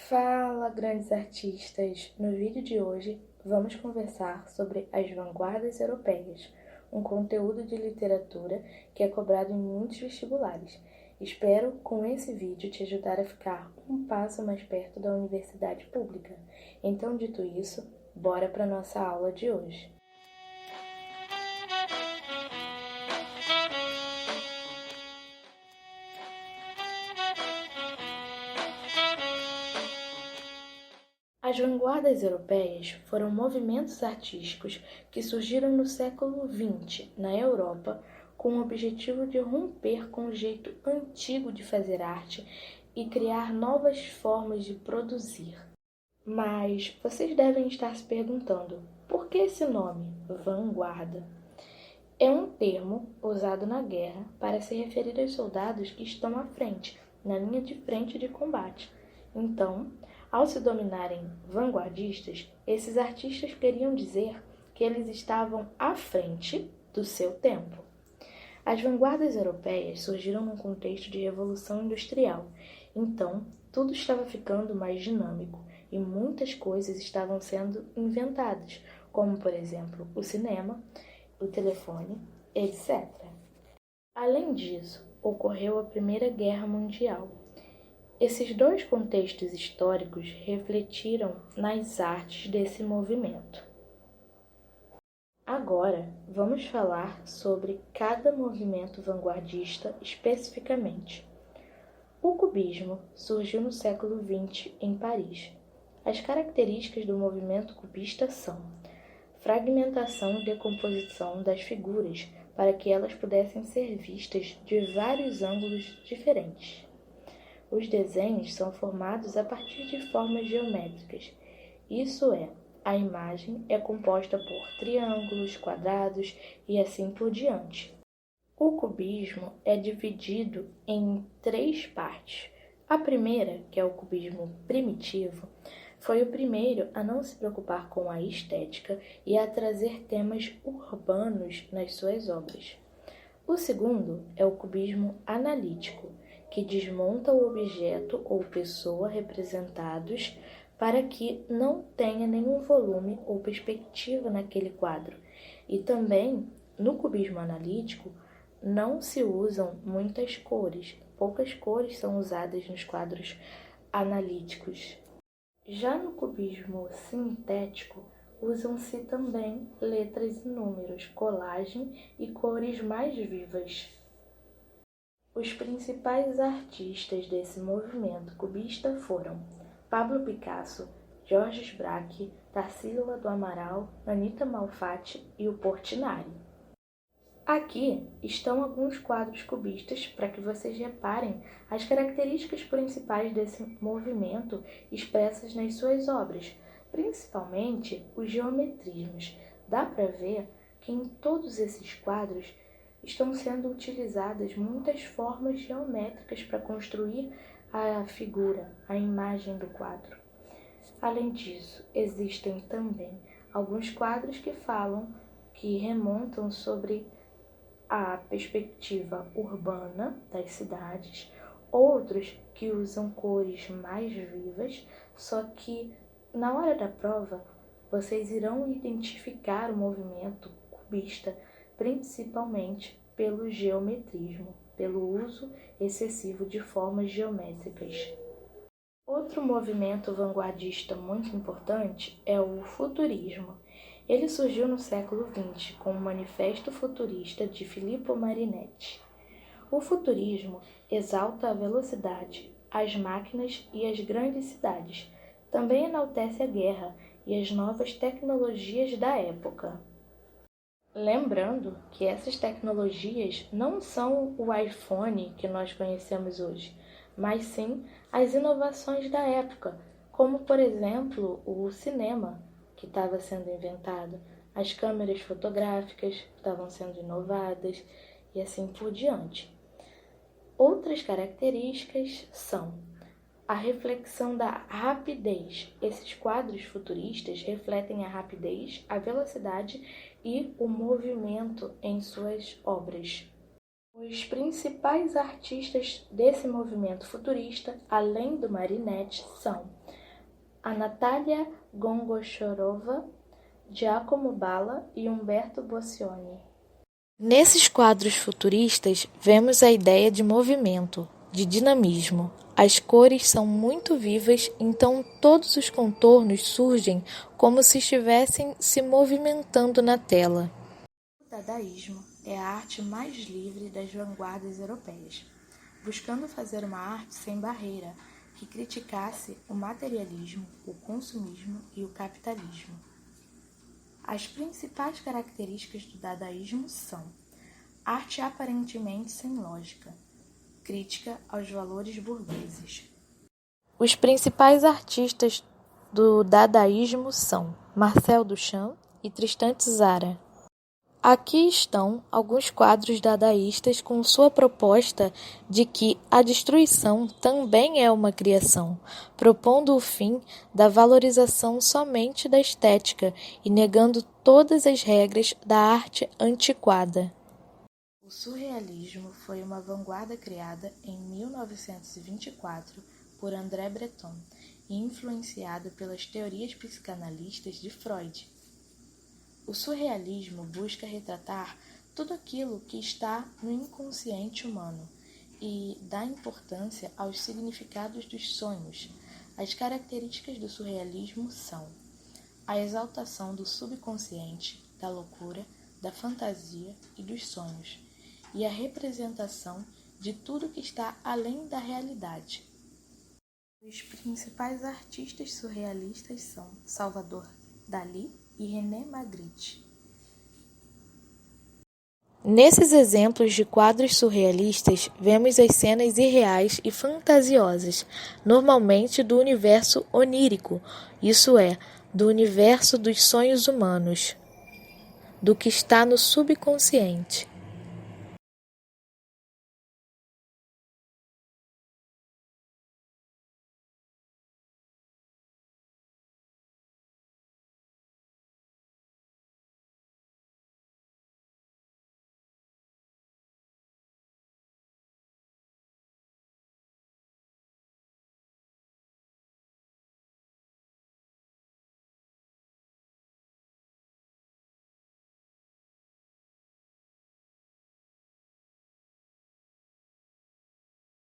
Fala, grandes artistas! No vídeo de hoje, vamos conversar sobre as vanguardas europeias, um conteúdo de literatura que é cobrado em muitos vestibulares. Espero, com esse vídeo, te ajudar a ficar um passo mais perto da universidade pública. Então, dito isso, bora para nossa aula de hoje. As vanguardas europeias foram movimentos artísticos que surgiram no século XX na Europa com o objetivo de romper com o jeito antigo de fazer arte e criar novas formas de produzir. Mas vocês devem estar se perguntando, por que esse nome, vanguarda? É um termo usado na guerra para se referir aos soldados que estão à frente, na linha de frente de combate. Então, ao se dominarem vanguardistas, esses artistas queriam dizer que eles estavam à frente do seu tempo. As vanguardas europeias surgiram num contexto de revolução industrial, então tudo estava ficando mais dinâmico e muitas coisas estavam sendo inventadas, como, por exemplo, o cinema, o telefone, etc. Além disso, ocorreu a Primeira Guerra Mundial. Esses dois contextos históricos refletiram nas artes desse movimento. Agora, vamos falar sobre cada movimento vanguardista especificamente. O cubismo surgiu no século XX em Paris. As características do movimento cubista são fragmentação e decomposição das figuras para que elas pudessem ser vistas de vários ângulos diferentes. Os desenhos são formados a partir de formas geométricas, isso é, a imagem é composta por triângulos, quadrados e assim por diante. O cubismo é dividido em 3 partes. A primeira, que é o cubismo primitivo, foi o primeiro a não se preocupar com a estética e a trazer temas urbanos nas suas obras. O segundo é o cubismo analítico, que desmonta o objeto ou pessoa representados para que não tenha nenhum volume ou perspectiva naquele quadro. E também, no cubismo analítico, não se usam muitas cores, poucas cores são usadas nos quadros analíticos. Já no cubismo sintético, usam-se também letras e números, colagem e cores mais vivas. Os principais artistas desse movimento cubista foram Pablo Picasso, Georges Braque, Tarsila do Amaral, Anita Malfatti e o Portinari. Aqui estão alguns quadros cubistas para que vocês reparem as características principais desse movimento expressas nas suas obras, principalmente os geometrismos. Dá para ver que em todos esses quadros estão sendo utilizadas muitas formas geométricas para construir a figura, a imagem do quadro. Além disso, existem também alguns quadros que remontam sobre a perspectiva urbana das cidades, outros que usam cores mais vivas, só que na hora da prova vocês irão identificar o movimento cubista principalmente pelo geometrismo, pelo uso excessivo de formas geométricas. Outro movimento vanguardista muito importante é o futurismo. Ele surgiu no século XX com o Manifesto Futurista de Filippo Marinetti. O futurismo exalta a velocidade, as máquinas e as grandes cidades. Também enaltece a guerra e as novas tecnologias da época. Lembrando que essas tecnologias não são o iPhone que nós conhecemos hoje, mas sim as inovações da época, como, por exemplo, o cinema, que estava sendo inventado, as câmeras fotográficas estavam sendo inovadas e assim por diante. Outras características são a reflexão da rapidez. Esses quadros futuristas refletem a rapidez, a velocidade e o movimento em suas obras. Os principais artistas desse movimento futurista, além do Marinetti, são a Natalia Gongochorova, Giacomo Balla e Umberto Boccioni. Nesses quadros futuristas, vemos a ideia de movimento, de dinamismo. As cores são muito vivas, então todos os contornos surgem como se estivessem se movimentando na tela. O dadaísmo é a arte mais livre das vanguardas europeias, buscando fazer uma arte sem barreira, que criticasse o materialismo, o consumismo e o capitalismo. As principais características do dadaísmo são arte aparentemente sem lógica, crítica aos valores burgueses. Os principais artistas do dadaísmo são Marcel Duchamp e Tristan Tzara. Aqui estão alguns quadros dadaístas com sua proposta de que a destruição também é uma criação, propondo o fim da valorização somente da estética e negando todas as regras da arte antiquada. O surrealismo foi uma vanguarda criada em 1924 por André Breton e influenciado pelas teorias psicanalistas de Freud. O surrealismo busca retratar tudo aquilo que está no inconsciente humano e dá importância aos significados dos sonhos. As características do surrealismo são a exaltação do subconsciente, da loucura, da fantasia e dos sonhos, e a representação de tudo que está além da realidade. Os principais artistas surrealistas são Salvador Dalí e René Magritte. Nesses exemplos de quadros surrealistas, vemos as cenas irreais e fantasiosas, normalmente do universo onírico, isso é, do universo dos sonhos humanos, do que está no subconsciente.